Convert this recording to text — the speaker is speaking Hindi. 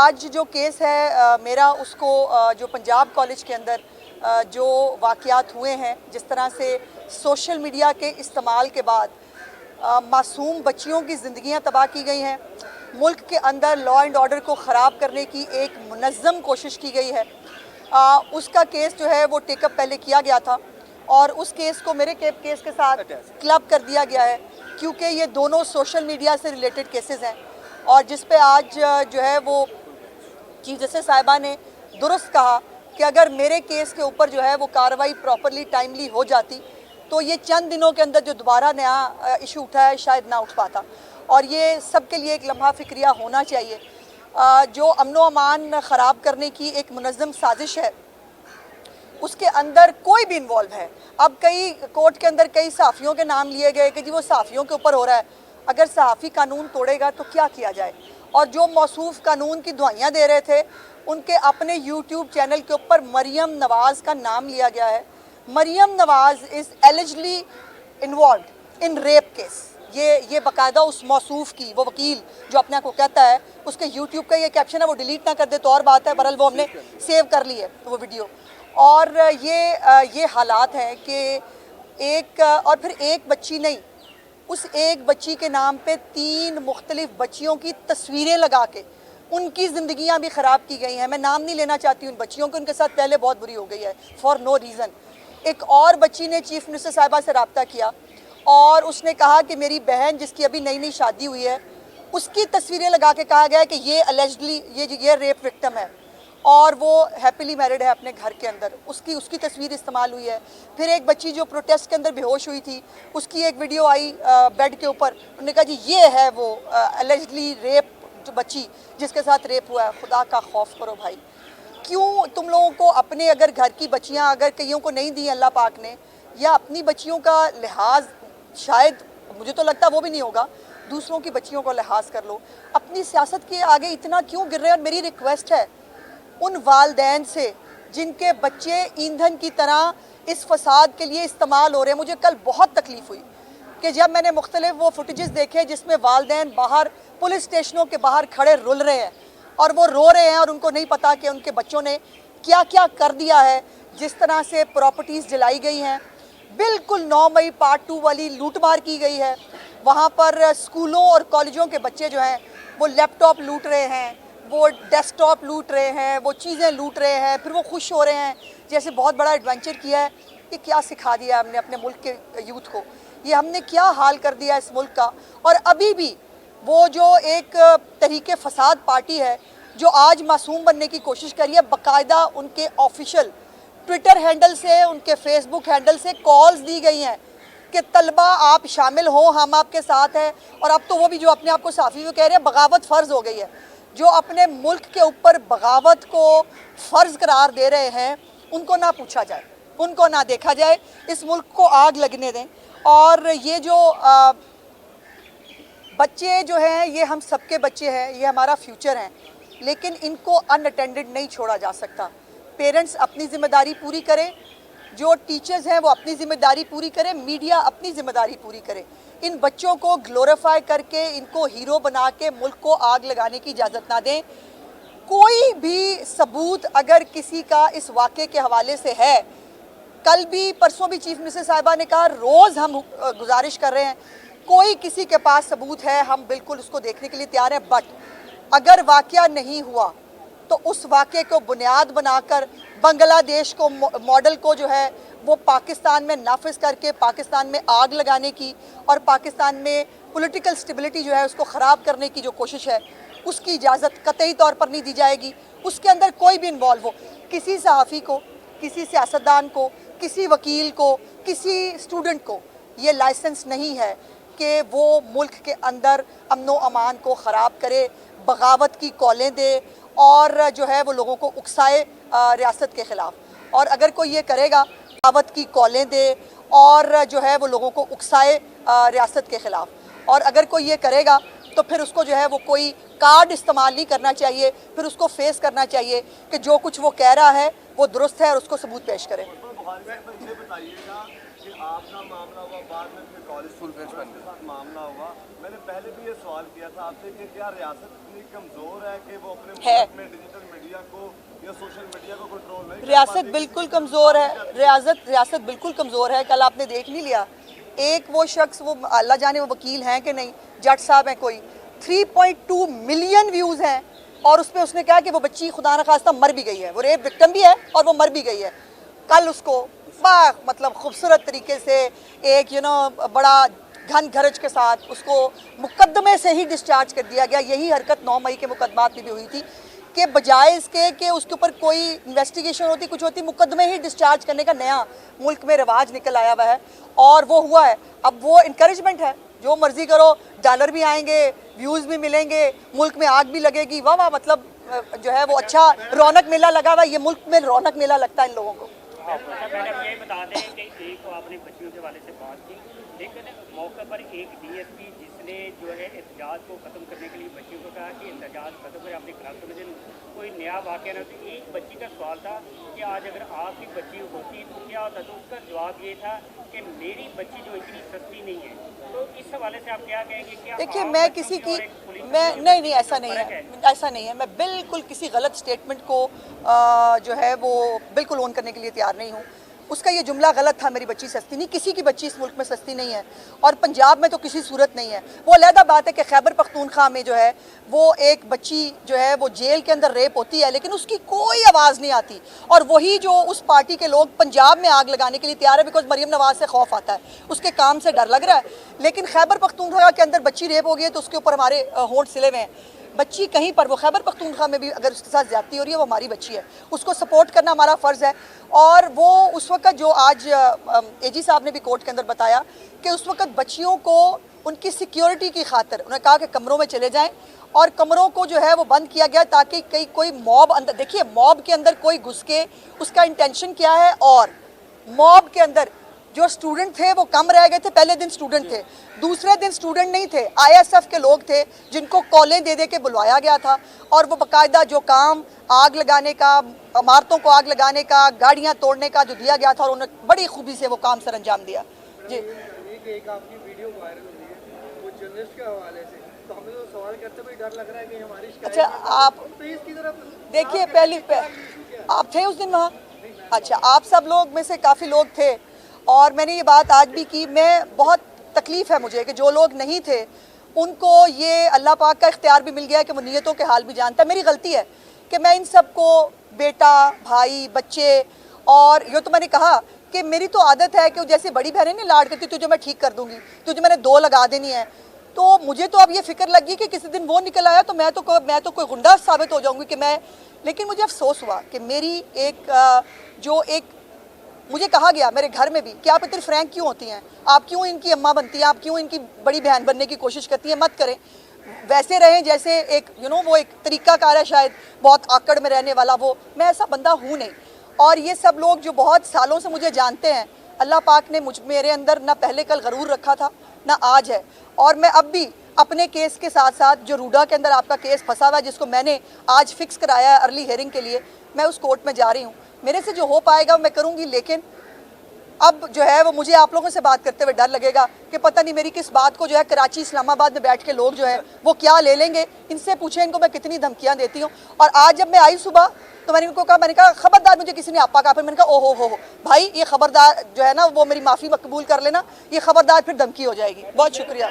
आज जो केस है मेरा उसको जो पंजाब कॉलेज के अंदर जो वाक़यात हुए हैं, जिस तरह से सोशल मीडिया के इस्तेमाल के बाद मासूम बच्चियों की ज़िंदगियां तबाह की गई हैं, मुल्क के अंदर लॉ एंड ऑर्डर को ख़राब करने की एक मुनज़्ज़म कोशिश की गई है। उसका केस जो है वो टेकअप पहले किया गया था और उस केस को मेरे केस के साथ क्लब कर दिया गया है, क्योंकि ये दोनों सोशल मीडिया से रिलेटेड केसेस हैं और जिस पे आज जो है वो चीफ जस्टिस साहिबा ने दुरुस्त कहा कि अगर मेरे केस के ऊपर जो है वो कार्रवाई प्रॉपरली टाइमली हो जाती तो ये चंद दिनों के अंदर जो दोबारा नया इशू उठा है शायद ना उठ पाता। और ये सब के लिए एक लम्हा फ़िक्रिया होना चाहिए। जो अमन व अमान ख़राब करने की एक मुनज़्ज़म साजिश है, उसके अंदर कोई भी इन्वॉल्व है। अब कई कोर्ट के अंदर कई सहाफ़ियों के नाम लिए गए कि जी वो सहाफ़ियों के ऊपर हो रहा है। अगर सहाफ़ी कानून तोड़ेगा तो क्या किया जाए? और जो मौसूफ़ कानून की दुआइयाँ दे रहे थे, उनके अपने यूट्यूब चैनल के ऊपर मरियम नवाज़ का नाम लिया गया है। Maryam Nawaz is allegedly involved in rape case. ये बाकायदा उस मौसूफ़ की, वो वकील जो अपने को कहता है, उसके यूट्यूब का ये कैप्शन है, वो डिलीट ना कर दे तो और बात है, बहरहाल वो हमने सेव कर ली है वो वीडियो। और ये हालात हैं कि और फिर एक बच्ची नहीं, उस एक बच्ची के नाम पे 3 मुख्तलिफ बच्चियों की तस्वीरें लगा के उनकी ज़िंदगियां भी ख़राब की गई हैं। मैं नाम नहीं लेना चाहती उन बच्चियों को, उनके साथ पहले बहुत बुरी हो गई है फॉर नो रीज़न। एक और बच्ची ने चीफ मिनिस्टर साहिबा से रब्ता किया और उसने कहा कि मेरी बहन जिसकी अभी नई नई शादी हुई है, उसकी तस्वीरें लगा के कहा गया है कि ये अलेजडली ये रेप विक्टिम है और वो हैप्पीली मैरिड है अपने घर के अंदर। उसकी तस्वीर इस्तेमाल हुई है। फिर एक बच्ची जो प्रोटेस्ट के अंदर बेहोश हुई थी, उसकी एक वीडियो आई बेड के ऊपर, उन्होंने कहा जी ये है वो अलेजडली रेप जो बच्ची जिसके साथ रेप हुआ है। खुदा का खौफ करो भाई, क्यों तुम लोगों को अपने अगर घर की बच्चियां अगर कईयों को नहीं दी अल्लाह पाक ने, या अपनी बच्चियों का लिहाज, शायद मुझे तो लगता वो भी नहीं होगा, दूसरों की बच्चियों को लिहाज कर लो। अपनी सियासत के आगे इतना क्यों गिर रहे हैं? और मेरी रिक्वेस्ट है उन वालदैन से जिनके बच्चे ईंधन की तरह इस फसाद के लिए इस्तेमाल हो रहे हैं। मुझे कल बहुत तकलीफ़ हुई कि जब मैंने मुख्तलिफ वो फुटेजेस देखे जिसमें वालदैन बाहर पुलिस स्टेशनों के बाहर खड़े रुल रहे हैं और वो रो रहे हैं और उनको नहीं पता कि उनके बच्चों ने क्या क्या कर दिया है। जिस तरह से प्रॉपर्टीज़ जलाई गई हैं, बिल्कुल 9 मई पार्ट 2 वाली लूटमार की गई है। वहाँ पर स्कूलों और कॉलेजों के बच्चे जो हैं वो लैपटॉप लूट रहे हैं, वो डेस्कटॉप लूट रहे हैं, वो चीज़ें लूट रहे हैं, फिर वो खुश हो रहे हैं जैसे बहुत बड़ा एडवेंचर किया है। ये क्या सिखा दिया हमने अपने मुल्क के यूथ को? ये हमने क्या हाल कर दिया इस मुल्क का? और अभी भी वो जो एक तरीके फसाद पार्टी है जो आज मासूम बनने की कोशिश करी है, बाकायदा उनके ऑफिशियल ट्विटर हैंडल से, उनके फेसबुक हैंडल से कॉल्स दी गई हैं कि तलबा आप शामिल हो, हम आपके साथ हैं। और अब तो वो भी जो अपने आप को साफ़ी वो कह रहे हैं बगावत फ़र्ज़ हो गई है। जो अपने मुल्क के ऊपर बगावत को फ़र्ज़ करार दे रहे हैं, उनको ना पूछा जाए, उनको ना देखा जाए, इस मुल्क को आग लगने दें। और ये जो बच्चे जो हैं, ये हम सबके बच्चे हैं, ये हमारा फ्यूचर हैं, लेकिन इनको अनअटेंडेड नहीं छोड़ा जा सकता। पेरेंट्स अपनी ज़िम्मेदारी पूरी करें, जो टीचर्स हैं वो अपनी ज़िम्मेदारी पूरी करें, मीडिया अपनी ज़िम्मेदारी पूरी करे। इन बच्चों को ग्लोरीफाई करके, इनको हीरो बना के मुल्क को आग लगाने की इजाज़त ना दें। कोई भी सबूत अगर किसी का इस वाक़े के हवाले से है, कल भी परसों भी चीफ मिनिस्टर साहिबा ने कहा, रोज़ हम गुजारिश कर रहे हैं, कोई किसी के पास सबूत है हम बिल्कुल उसको देखने के लिए तैयार हैं। बट अगर वाक़या नहीं हुआ तो उस वाक़े को बुनियाद बनाकर बांग्लादेश को मॉडल को जो है वो पाकिस्तान में नाफिज करके पाकिस्तान में आग लगाने की और पाकिस्तान में पॉलिटिकल स्टेबिलिटी जो है उसको ख़राब करने की जो कोशिश है, उसकी इजाज़त कतई तौर पर नहीं दी जाएगी। उसके अंदर कोई भी इन्वॉल्व हो, किसी सहाफ़ी को, किसी सियासतदान को, किसी वकील को, किसी स्टूडेंट को ये लाइसेंस नहीं है कि वो मुल्क के अंदर अमन व अमान को ख़राब करे, बगावत की कॉलें दे और जो है वो लोगों को उकसाए रियासत के ख़िलाफ़। और अगर कोई ये करेगा, बगावत की कॉलें दे और जो है वो लोगों को उकसाए रियासत के ख़िलाफ़, और अगर कोई ये करेगा तो फिर उसको जो है वो कोई कार्ड इस्तेमाल नहीं करना चाहिए, फिर उसको फेस करना चाहिए कि जो कुछ वो कह रहा है वो दुरुस्त है और उसको सबूत पेश करें। आपका मामला हुआ, बाद में फिर कॉलेज फुल फ्लेज बन गया, साथ मामला हुआ। मैंने पहले भी ये सवाल किया था आपसे कि क्या रियासत इतनी कमजोर है कि वो अपने मुल्क में डिजिटल मीडिया को या सोशल मीडिया को कंट्रोल नहीं कर रियासत पाती? बिल्कुल कमज़ोर है, रियासत बिल्कुल कमज़ोर है। कल आपने देख नहीं लिया, एक वो शख्स, वो अल्लाह जाने वो वकील हैं कि नहीं, जज साहब हैं कोई, 3.2 मिलियन व्यूज़ हैं और उसमें उसने कहा कि वो बच्ची खुदा न खास्ता मर भी गई है, वो रेप विक्टिम भी है और वो मर भी गई है। कल उसको मतलब खूबसूरत तरीके से एक बड़ा घन घरज के साथ उसको मुकदमे से ही डिस्चार्ज कर दिया गया। यही हरकत 9 मई के मुकदमात में भी हुई थी कि बजाय इसके कि उसके ऊपर कोई इन्वेस्टिगेशन होती, कुछ होती, मुकदमे ही डिस्चार्ज करने का नया मुल्क में रिवाज निकल आया हुआ है और वो हुआ है। अब वो इनकरेजमेंट है, जो मर्जी करो, डॉलर भी आएंगे, व्यूज़ भी मिलेंगे, मुल्क में आग भी लगेगी, वाह वाह, मतलब जो है वो अच्छा रौनक मेला लगा हुआ है। ये मुल्क में रौनक मेला लगता है इन लोगों को। मैंने अब ये बता दें कि एक तो आपने बच्चियों के वाले से बात की, लेकिन मौके पर एक डीएसपी जिसने जो है एहतजाज को ख़त्म करने के लिए बच्चियों को कहा कि एहतजाज खत्म करें, अपनी खराब समझे, कोई नया वाक़या ना। तो एक बच्ची का सवाल था कि आज अगर आपकी बच्ची होती तो क्या होता, तो उसका जवाब ये था कि मेरी बच्ची जो इतनी सस्ती नहीं है। तो इस हवाले से आप क्या कहेंगे? क्या देखिए, मैं किसी की नहीं, ऐसा नहीं है, ऐसा नहीं है। मैं बिल्कुल किसी गलत स्टेटमेंट को जो है वो बिल्कुल ओन करने के लिए तैयार नहीं हूँ। उसका ये जुमला गलत था, मेरी बच्ची सस्ती नहीं, किसी की बच्ची इस मुल्क में सस्ती नहीं है और पंजाब में तो किसी सूरत नहीं है। वो अलहदा बात है कि खैबर पख्तूनख्वा में जो है वो एक बच्ची जो है वो जेल के अंदर रेप होती है, लेकिन उसकी कोई आवाज़ नहीं आती। और वही जो उस पार्टी के लोग पंजाब में आग लगाने के लिए तैयार है, बिकॉज मरीम नवाज से खौफ आता है, उसके काम से डर लग रहा है। लेकिन खैबर पख्तूनख्वा के अंदर बच्ची रेप हो गई है तो उसके ऊपर हमारे होंठ सिले हुए हैं। बच्ची कहीं पर, वो खैबर पख्तूनख्वा में भी अगर उसके साथ ज्यादती हो रही है, वो हमारी बच्ची है, उसको सपोर्ट करना हमारा फ़र्ज़ है। और वो उस वक्त जो आज एजी साहब ने भी कोर्ट के अंदर बताया कि उस वक्त बच्चियों को उनकी सिक्योरिटी की खातिर उन्होंने कहा कि कमरों में चले जाएं और कमरों को जो है वो बंद किया गया ताकि कहीं कोई मॉब अंदर, देखिए मॉब के अंदर कोई घुस के उसका इंटेंशन क्या है। और मॉब के अंदर जो स्टूडेंट थे वो कम रह गए थे, पहले दिन स्टूडेंट थे, दूसरे दिन स्टूडेंट नहीं थे, आईएसएफ के लोग थे जिनको कॉलें दे दे के बुलवाया गया था और वो बाकायदा जो काम आग लगाने का, इमारतों को आग लगाने का, गाड़ियां तोड़ने का जो दिया गया था, और उन्होंने बड़ी खूबी से वो काम सर अंजाम दिया। जी, एक आपकी वीडियो वायरल हुई है वो जर्नलिस्ट के हवाले से, तो हमें तो सवाल करते हुए डर लग रहा है कि हमारी शिकायत अच्छा, आप इसकी तरफ देखिए, पहली आप थे उस दिन वहाँ? अच्छा, आप सब लोग में से काफ़ी लोग थे और मैंने ये बात आज भी की। मैं बहुत तकलीफ़ है मुझे कि जो लोग नहीं थे उनको ये अल्लाह पाक का इख्तियार भी मिल गया है कि वो नीयतों के हाल भी जानता है। मेरी गलती है कि मैं इन सब को, बेटा, भाई, बच्चे, और ये तो मैंने कहा कि मेरी तो आदत है कि जैसे बड़ी बहनें नहीं लाड करती, तुझे मैं ठीक कर दूंगी, तुझे मैंने 2 लगा देनी है। तो मुझे तो अब ये फिक्र लगी कि किसी दिन वो निकल आया तो मैं तो कोई गुंडा साबित हो जाऊंगी कि मैं। लेकिन मुझे अफसोस हुआ कि मेरी एक मुझे कहा गया मेरे घर में भी कि आप इतनी फ्रैंक क्यों होती हैं, आप क्यों इनकी अम्मा बनती हैं, आप क्यों इनकी बड़ी बहन बनने की कोशिश करती हैं, मत करें, वैसे रहें जैसे एक वो एक तरीकाकार है शायद बहुत आकड़ में रहने वाला। वो मैं ऐसा बंदा हूँ नहीं। और ये सब लोग जो बहुत सालों से मुझे जानते हैं, अल्लाह पाक ने मेरे अंदर ना पहले कल गरूर रखा था ना आज है। और मैं अब भी अपने केस के साथ साथ जो रूडा के अंदर आपका केस फंसा हुआ है, जिसको मैंने आज फिक्स कराया है अर्ली हेयरिंग के लिए, मैं उस कोर्ट में जा रही हूँ। मेरे से जो हो पाएगा मैं करूँगी, लेकिन अब जो है वो मुझे आप लोगों से बात करते हुए डर लगेगा कि पता नहीं मेरी किस बात को जो है कराची, इस्लामाबाद में बैठ के लोग जो है वो क्या ले लेंगे। इनसे पूछे इनको मैं कितनी धमकियां देती हूँ। और आज जब मैं आई सुबह तो मैंने इनको कहा, मैंने कहा खबरदार मुझे किसी ने आपा कहा। फिर मैंने कहा ओहो हो भाई, ये खबरदार जो है ना वो मेरी माफ़ी मकबूल कर लेना, ये खबरदार फिर धमकी हो जाएगी। बहुत शुक्रिया।